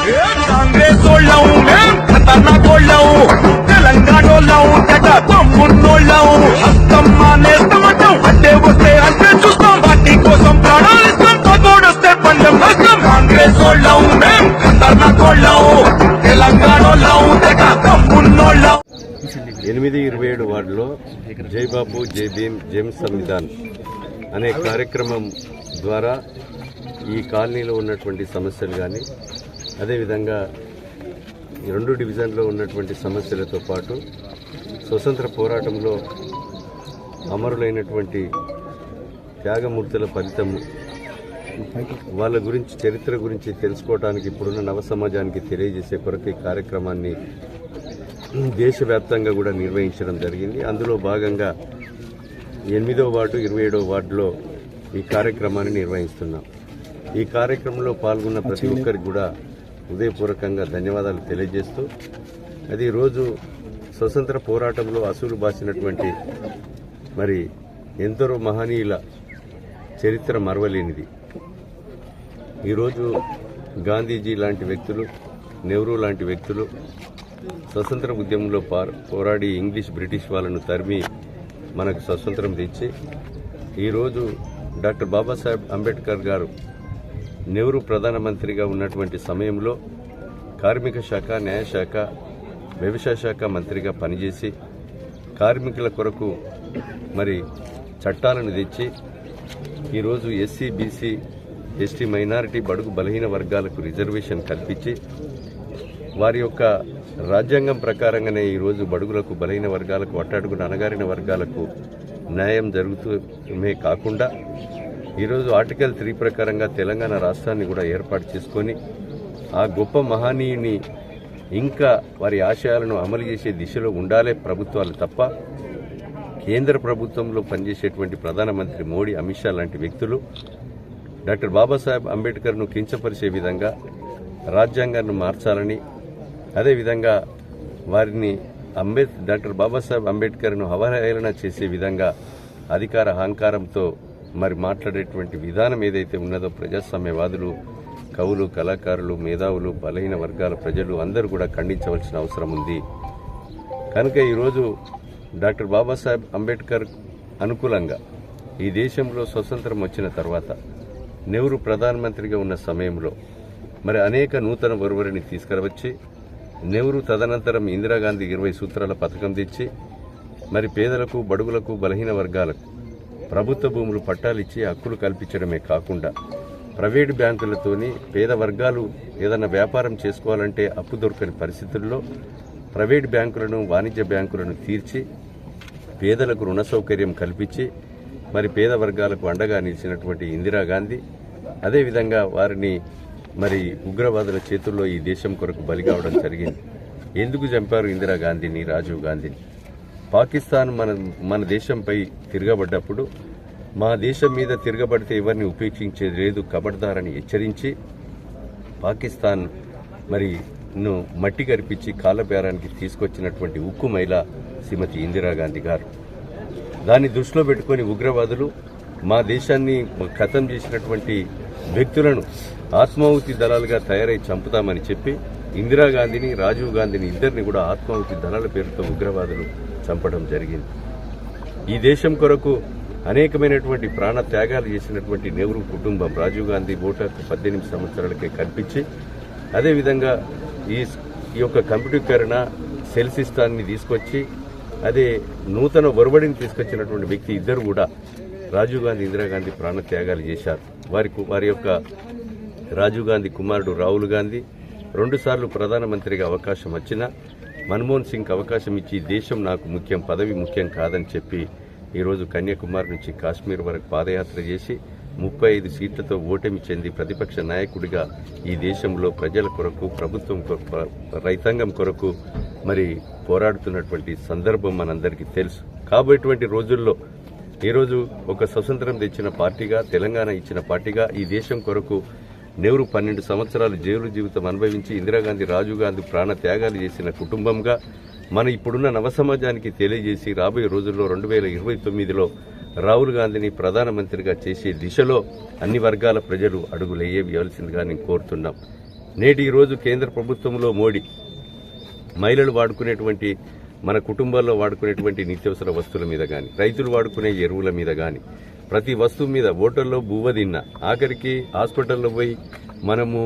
కాంగ్రెస్ తెలంగాణ అంటే వస్తే అంటే చూస్తాం పార్టీ కోసం ప్రాణాలిస్తాం తోడొస్తే పందెం వస్తాం కాంగ్రెస్ తెలంగాణ 827 వార్డులో జై బాబు జై భీమ్ జై సంవిధాన్ అనే కార్యక్రమం ద్వారా ఈ కాలనీలో ఉన్నటువంటి సమస్యలు కానీ అదేవిధంగా 2 డివిజన్లో ఉన్నటువంటి సమస్యలతో పాటు స్వతంత్ర పోరాటంలో అమరులైనటువంటి త్యాగమూర్తుల ఫలితం వాళ్ళ గురించి చరిత్ర గురించి తెలుసుకోవడానికి ఇప్పుడున్న నవ సమాజానికి తెలియజేసే కొరకు ఈ కార్యక్రమాన్ని దేశవ్యాప్తంగా కూడా నిర్వహించడం జరిగింది. అందులో భాగంగా 8వ వార్డు 27వ వార్డులో ఈ కార్యక్రమాన్ని నిర్వహిస్తున్నాం. ఈ కార్యక్రమంలో పాల్గొన్న ప్రతి ఒక్కరికి కూడా హృదయపూర్వకంగా ధన్యవాదాలు తెలియజేస్తూ అది రోజు స్వతంత్ర పోరాటంలో అసూలు బాసినటువంటి మరి ఎందరో మహనీయుల చరిత్ర మరవలేనిది. ఈరోజు గాంధీజీ లాంటి వ్యక్తులు, నెహ్రూ లాంటి వ్యక్తులు స్వతంత్ర ఉద్యమంలో పోరాడి బ్రిటిష్ వాళ్ళను తరిమి మనకు స్వతంత్రం తెచ్చి ఈరోజు డాక్టర్ బాబాసాహెబ్ అంబేద్కర్ గారు నెహ్రూ ప్రధానమంత్రిగా ఉన్నటువంటి సమయంలో కార్మిక శాఖ, న్యాయశాఖ, వ్యవసాయ శాఖ మంత్రిగా పనిచేసి కార్మికుల కొరకు మరి చట్టాలను తెచ్చి ఈరోజు ఎస్సీ, బీసీ, ఎస్టీ, మైనారిటీ, బడుగు బలహీన వర్గాలకు రిజర్వేషన్ కల్పించి వారి యొక్క రాజ్యాంగం ప్రకారంగానే ఈరోజు బడుగులకు, బలహీన వర్గాలకు, అట్టడుగున అణగారిన వర్గాలకు న్యాయం జరుగుతూనే కాకుండా ఈరోజు ఆర్టికల్ 3 ప్రకారంగా తెలంగాణ రాష్ట్రాన్ని కూడా ఏర్పాటు చేసుకొని ఆ గొప్ప మహనీయుని ఇంకా వారి ఆశయాలను అమలు చేసే దిశలో ఉండాలే ప్రభుత్వాలు తప్ప కేంద్ర ప్రభుత్వంలో పనిచేసేటువంటి ప్రధానమంత్రి మోడీ, అమిత్ షా లాంటి వ్యక్తులు డాక్టర్ బాబాసాహెబ్ అంబేద్కర్ను కించపరిచే విధంగా రాజ్యాంగాన్ని మార్చాలని, అదేవిధంగా వారిని డాక్టర్ బాబాసాహెబ్ అంబేద్కర్ను అవహేళన చేసే విధంగా అధికార అహంకారంతో మరి మాట్లాడేటువంటి విధానం ఏదైతే ఉన్నదో ప్రజాస్వామ్యవాదులు, కవులు, కళాకారులు, మేధావులు, బలహీన వర్గాల ప్రజలు అందరూ కూడా ఖండించవలసిన అవసరం ఉంది. కనుక ఈరోజు డాక్టర్ బాబాసాహెబ్ అంబేద్కర్ అనుకూలంగా ఈ దేశంలో స్వతంత్రం వచ్చిన తర్వాత నెహ్రూ ప్రధానమంత్రిగా ఉన్న సమయంలో మరి అనేక నూతన ఒరవరిని తీసుకురవచ్చి నెహ్రూ తదనంతరం ఇందిరాగాంధీ 20 సూత్రాల పథకం తెచ్చి మరి పేదలకు, బడుగులకు, బలహీన వర్గాలకు ప్రభుత్వ భూములు పట్టాలిచ్చి హక్కులు కల్పించడమే కాకుండా ప్రైవేటు బ్యాంకులతోని పేద వర్గాలు ఏదైనా వ్యాపారం చేసుకోవాలంటే అప్పు దొరకని పరిస్థితుల్లో ప్రైవేటు బ్యాంకులను, వాణిజ్య బ్యాంకులను తీర్చి పేదలకు రుణ సౌకర్యం కల్పించి మరి పేద వర్గాలకు అండగా నిలిచినటువంటి ఇందిరాగాంధీ అదేవిధంగా వారిని మరి ఉగ్రవాదుల చేతుల్లో ఈ దేశం కొరకు బలి కావడం జరిగింది. ఎందుకు చంపారు ఇందిరాగాంధీని, రాజీవ్ గాంధీని? పాకిస్తాన్ మన దేశంపై తిరగబడ్డప్పుడు మా దేశం మీద తిరగబడితే ఎవరిని ఉపేక్షించేది లేదు, కబడ్దారని హెచ్చరించి పాకిస్తాన్ మరి మట్టి కరిపించి కాళ్ళబేరానికి తీసుకొచ్చినటువంటి ఉక్కు మహిళ శ్రీమతి ఇందిరాగాంధీ గారు. దాన్ని దృష్టిలో పెట్టుకుని ఉగ్రవాదులు మా దేశాన్ని ఖతం చేసినటువంటి వ్యక్తులను ఆత్మాహుతి దళాలుగా తయారై చంపుతామని చెప్పి ఇందిరాగాంధీని, రాజీవ్ గాంధీని ఇద్దరిని కూడా ఆత్మాహుతి దళాల పేరుతో ఉగ్రవాదులు చంపడం జరిగింది. ఈ దేశం కొరకు అనేకమైనటువంటి ప్రాణ త్యాగాలు చేసినటువంటి నెహ్రూ కుటుంబం రాజీవ్ గాంధీ ఓటు 18 సంవత్సరాలకే కల్పించి అదేవిధంగా ఈ యొక్క కంప్యూటరీకరణ, సెల్ సిస్టాన్ని తీసుకొచ్చి అదే నూతన ఒరవడిని తీసుకొచ్చినటువంటి వ్యక్తి ఇద్దరు కూడా రాజీవ్ గాంధీ, ఇందిరాగాంధీ ప్రాణ త్యాగాలు చేశారు. వారి యొక్క రాజీవ్ గాంధీ కుమారుడు రాహుల్ గాంధీ 2 సార్లు ప్రధానమంత్రిగా అవకాశం వచ్చినా మన్మోహన్ సింగ్ అవకాశం ఇచ్చి దేశం నాకు ముఖ్యం, పదవి ముఖ్యం కాదని చెప్పి ఈరోజు కన్యాకుమారి నుంచి కాశ్మీర్ వరకు పాదయాత్ర చేసి 35 సీట్లతో ఓటమి చెంది ప్రతిపక్ష నాయకుడిగా ఈ దేశంలో ప్రజల కొరకు, ప్రభుత్వం కొరకు, రైతాంగం కొరకు మరి పోరాడుతున్నటువంటి సందర్భం మనందరికీ తెలుసు. కాబోయేటువంటి రోజుల్లో ఈరోజు ఒక స్వతంత్రం తెచ్చిన పార్టీగా, తెలంగాణ ఇచ్చిన పార్టీగా ఈ దేశం కొరకు నెహ్రూ 12 సంవత్సరాలు జైలు జీవితం అనుభవించి ఇందిరాగాంధీ, రాజీవ్ గాంధీ ప్రాణ త్యాగాలు చేసిన కుటుంబంగా మన ఇప్పుడున్న నవ సమాజానికి తెలియజేసి రాబోయే రోజుల్లో 2029లో రాహుల్ గాంధీని ప్రధానమంత్రిగా చేసే దిశలో అన్ని వర్గాల ప్రజలు అడుగులేయవలసిందిగా నేను కోరుతున్నాం. నేటి రోజు కేంద్ర ప్రభుత్వంలో మోడీ మహిళలు వాడుకునేటువంటి మన కుటుంబాల్లో వాడుకునేటువంటి నిత్యావసర వస్తువుల మీద కానీ, రైతులు వాడుకునే ఎరువుల మీద కానీ, ప్రతి వస్తువు మీద హోటల్లో బువ్వ తిన్నా, ఆఖరికి హాస్పిటల్లో పోయి మనము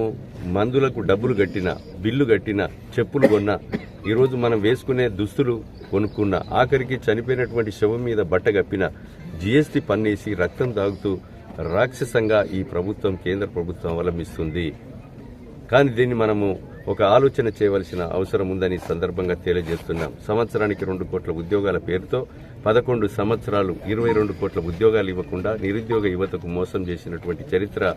మందులకు డబ్బులు కట్టినా, బిల్లు కట్టినా, చెప్పులు కొన్నా, ఈరోజు మనం వేసుకునే దుస్తులు కొనుక్కున్నా, ఆఖరికి చనిపోయినటువంటి శవం మీద బట్ట కప్పిన జీఎస్టీ పన్నేసి రక్తం తాగుతూ రాక్షసంగా ఈ ప్రభుత్వం, కేంద్ర ప్రభుత్వం అవలంబిస్తుంది. కానీ దీన్ని మనము ఒక ఆలోచన చేయవలసిన అవసరం ఉందని సందర్భంగా తెలియజేస్తున్నాం. సంవత్సరానికి 2 కోట్ల ఉద్యోగాల పేరుతో 11 సంవత్సరాలు 22 కోట్ల ఉద్యోగాలు ఇవ్వకుండా నిరుద్యోగ యువతకు మోసం చేసినటువంటి చరిత్ర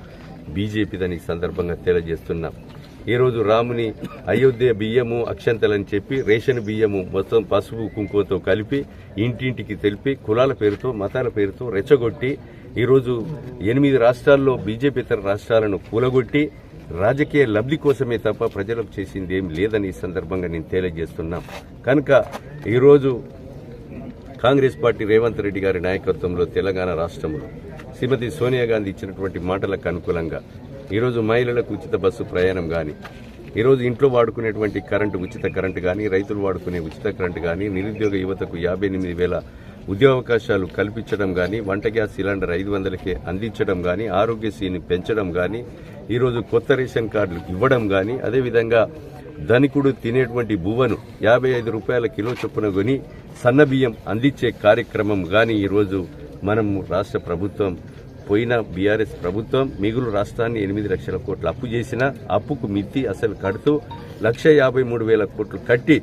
బీజేపీదని సందర్భంగా తెలియజేస్తున్నాం. ఈరోజు రాముని అయోధ్య బియ్యము అక్షంతలని చెప్పి రేషన్ బియ్యము మొత్తం పసుపు కుంకుమతో కలిపి ఇంటింటికి తెలిపి కులాల పేరుతో, మతాల పేరుతో రెచ్చగొట్టి ఈరోజు 8 రాష్ట్రాల్లో బీజేపీతర రాష్ట్రాలను కూలగొట్టి రాజకీయ లబ్ధి కోసమే తప్ప ప్రజలకు చేసింది ఏం లేదని ఈ సందర్భంగా నేను తెలియజేస్తున్నాం. కనుక ఈరోజు కాంగ్రెస్ పార్టీ రేవంత్ రెడ్డి గారి నాయకత్వంలో తెలంగాణ రాష్ట్రంలో శ్రీమతి సోనియా గాంధీ ఇచ్చినటువంటి మాటలకు అనుకూలంగా ఈరోజు మహిళలకు ఉచిత బస్సు ప్రయాణం కానీ, ఈరోజు ఇంట్లో వాడుకునేటువంటి ఉచిత కరెంటు కానీ, రైతులు వాడుకునే ఉచిత కరెంటు కానీ, నిరుద్యోగ యువతకు 58,000 ఉద్యోగావకాశాలు కల్పించడం కానీ, వంట గ్యాస్ సిలిండర్ 500కే అందించడం కానీ, ఆరోగ్యశ్రీని పెంచడం కానీ, ఈరోజు కొత్త రేషన్ కార్డులు ఇవ్వడం కానీ, అదేవిధంగా ధనికుడు తినేటువంటి బువ్వను 55 రూపాయల కిలో చొప్పున కొని సన్నబియ్యం అందించే కార్యక్రమం కానీ ఈరోజు మనం రాష్ట్ర ప్రభుత్వం, పోయిన బీఆర్ఎస్ ప్రభుత్వం మిగులు రాష్ట్రాన్ని 8 లక్షల కోట్ల అప్పు చేసిన అప్పుకు మిత్తి అసలు కడుతూ 1,53,000 కోట్లు కట్టి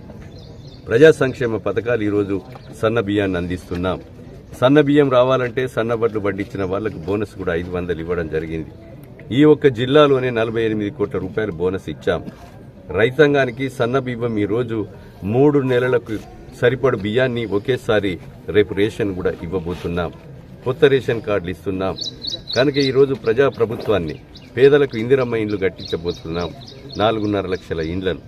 ప్రజా సంక్షేమ పథకాలు ఈరోజు సన్న బియ్యాన్ని అందిస్తున్నాం. సన్న బియ్యం రావాలంటే సన్నబడ్లు పండించిన వాళ్లకు బోనస్ కూడా 500 ఇవ్వడం జరిగింది. ఈ ఒక్క జిల్లాలోనే 48 కోట్ల రూపాయలు బోనస్ ఇచ్చాం. రైతాంగానికి సన్న బియ్యం ఈరోజు 3 నెలలకు సరిపడు బియ్యాన్ని ఒకేసారి రేపు రేషన్ కూడా ఇవ్వబోతున్నాం. కొత్త రేషన్ కార్డులు ఇస్తున్నాం. కనుక ఈరోజు ప్రజా ప్రభుత్వాన్ని పేదలకు ఇందిరమ్మ ఇండ్లు కట్టించబోతున్నాం, 4.5 లక్షల ఇండ్లను.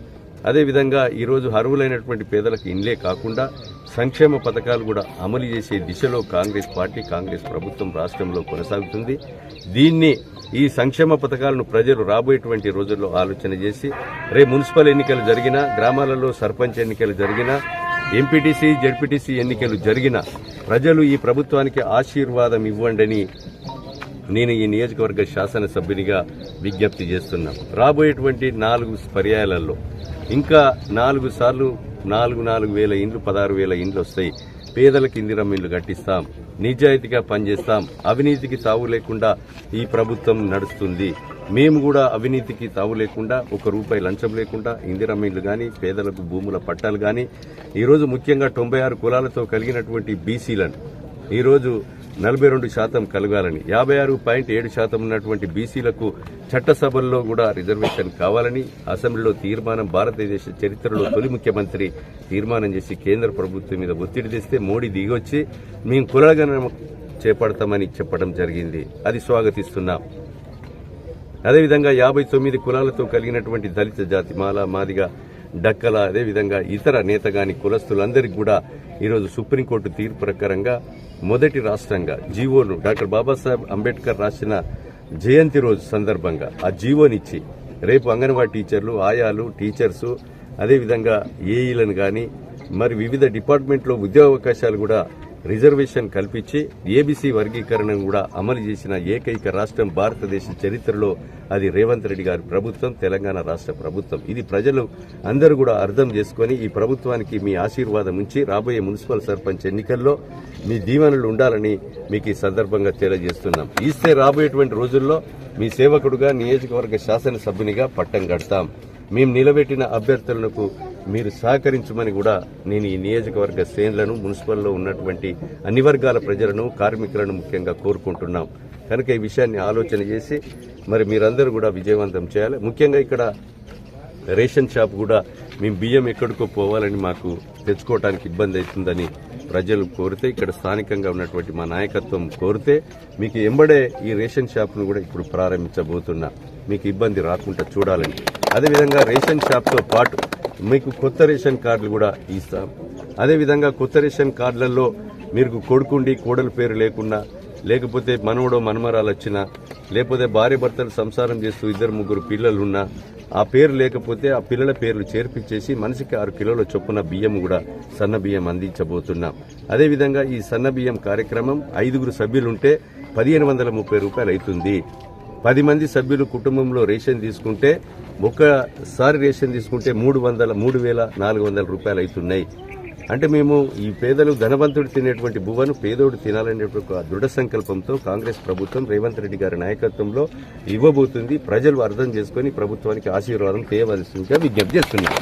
అదేవిధంగా ఈరోజు అర్హులైనటువంటి పేదలకు ఇండ్లే కాకుండా సంక్షేమ పథకాలు కూడా అమలు చేసే దిశలో కాంగ్రెస్ పార్టీ, కాంగ్రెస్ ప్రభుత్వం రాష్ట్రంలో కొనసాగుతుంది. దీన్ని, ఈ సంక్షేమ పథకాలను ప్రజలు రాబోయేటువంటి రోజుల్లో ఆలోచన చేసి రేపు మున్సిపల్ ఎన్నికలు జరిగినా, గ్రామాలలో సర్పంచ్ ఎన్నికలు జరిగినా, ఎంపీటీసీ, జెడ్పీటీసీ ఎన్నికలు జరిగినా ప్రజలు ఈ ప్రభుత్వానికి ఆశీర్వాదం ఇవ్వండని నేను ఈ నియోజకవర్గ శాసనసభ్యునిగా విజ్ఞప్తి చేస్తున్నాం. రాబోయేటువంటి 4 పర్యాయాలలో ఇంకా 4 సార్లు 4,000 ఇండ్లు, 16,000 ఇండ్లు వస్తాయి. పేదలకు ఇందిరమ్మ ఇండ్లు కట్టిస్తాం. నిజాయితీగా పనిచేస్తాం. అవినీతికి తావు లేకుండా ఈ ప్రభుత్వం నడుస్తుంది. మేము కూడా అవినీతికి తావు లేకుండా, ₹1 లంచం లేకుండా ఇందిరమ్మ ఇండ్లు కానీ, పేదలకు భూముల పట్టాలు కానీ, ఈరోజు ముఖ్యంగా 96 కులాలతో కలిగినటువంటి బీసీలను ఈరోజు 42% కలగాలని, 56.7% ఉన్నటువంటి బీసీలకు చట్టసభల్లో కూడా రిజర్వేషన్ కావాలని అసెంబ్లీలో తీర్మానం, భారతదేశ చరిత్రలో తొలి ముఖ్యమంత్రి తీర్మానం చేసి కేంద్ర ప్రభుత్వం మీద ఒత్తిడి తెస్తే మోడీ దిగొచ్చి మేము కులగణన చేపడతామని చెప్పడం జరిగింది. అది స్వాగతిస్తున్నాం. అదేవిధంగా 59 కులాలతో కలిగినటువంటి దళిత జాతి, మాల, మాదిగ, డక్కల, అదేవిధంగా ఇతర నేతగాని కులస్తులందరికీ కూడా ఈరోజు సుప్రీంకోర్టు తీర్పు ప్రకారంగా మొదటి రాష్ట్రంగా జీవోను డాక్టర్ బాబాసాహెబ్ అంబేద్కర్ రాసిన జయంతి రోజు సందర్భంగా ఆ జీవోనిచ్చి రేపు అంగన్వాడీ టీచర్లు, ఆయాలు, టీచర్సు, అదేవిధంగా ఏఈలను కానీ మరి వివిధ డిపార్ట్మెంట్లో ఉద్యోగావకాశాలు కూడా రిజర్వేషన్ కల్పించి ఏబీసీ వర్గీకరణ కూడా అమలు చేసిన ఏకైక రాష్ట్రం భారతదేశ చరిత్రలో అది రేవంత్ రెడ్డి గారి ప్రభుత్వం, తెలంగాణ రాష్ట్ర ప్రభుత్వం. ఇది ప్రజలు అందరూ కూడా అర్థం చేసుకుని ఈ ప్రభుత్వానికి మీ ఆశీర్వాదం ఉంచి రాబోయే మున్సిపల్ సర్పంచ్ ఎన్నికల్లో మీ దీవెనలు ఉండాలని మీకు ఈ సందర్భంగా తెలియజేస్తున్నాం. ఇస్తే రాబోయేటువంటి రోజుల్లో మీ సేవకుడుగా, నియోజకవర్గ శాసనసభ్యునిగా పట్టం కడతాం. మేము నిలబెట్టిన అభ్యర్థులకు మీరు సహకరించమని కూడా నేను ఈ నియోజకవర్గ శ్రేణులను, మున్సిపల్లో ఉన్నటువంటి అన్ని వర్గాల ప్రజలను, కార్మికులను ముఖ్యంగా కోరుకుంటున్నాం. కనుక ఈ విషయాన్ని ఆలోచన చేసి మరి మీరందరూ కూడా విజయవంతం చేయాలి. ముఖ్యంగా ఇక్కడ రేషన్ షాప్ కూడా మేము బియ్యం ఎక్కడికో పోవాలని మాకు తెచ్చుకోవడానికి ఇబ్బంది అవుతుందని ప్రజలు కోరితే, ఇక్కడ స్థానికంగా ఉన్నటువంటి మా నాయకత్వం కోరితే మీకు ఎంబడే ఈ రేషన్ షాప్ను కూడా ఇప్పుడు ప్రారంభించబోతున్నా, మీకు ఇబ్బంది రాకుండా చూడాలని. అదేవిధంగా రేషన్ షాప్తో పాటు మీకు కొత్త రేషన్ కార్డులు కూడా ఇస్తాం. అదేవిధంగా కొత్త రేషన్ కార్డులలో మీరు కొడుకుండి కోడల పేరు లేకుండా, లేకపోతే మనవడో మనమరాలు వచ్చినా, లేకపోతే భార్య భర్తలు సంసారం చేస్తూ 2-3 పిల్లలున్నా, ఆ పేరు లేకపోతే ఆ పిల్లల పేర్లు చేర్పించేసి మనిషికి 6 కిలోల చొప్పున బియ్యం కూడా సన్న బియ్యం అందించబోతున్నాం. అదేవిధంగా ఈ సన్న బియ్యం కార్యక్రమం 5 సభ్యులుంటే 1530 రూపాయలు అవుతుంది. 10 మంది సభ్యులు కుటుంబంలో రేషన్ తీసుకుంటే ఒక్కసారి రేషన్ తీసుకుంటే 3,400 రూపాయలు అవుతున్నాయి. అంటే మేము ఈ పేదలు ధనవంతుడు తినేటువంటి బువ్వను పేదోడు తినాలనేటువంటి ఒక దృఢ సంకల్పంతో కాంగ్రెస్ ప్రభుత్వం రేవంత్ రెడ్డి గారి నాయకత్వంలో ఇవ్వబోతుంది. ప్రజలు అర్థం చేసుకుని ప్రభుత్వానికి ఆశీర్వాదం చేయవలసిందిగా విజ్ఞప్తి చేస్తున్నాం.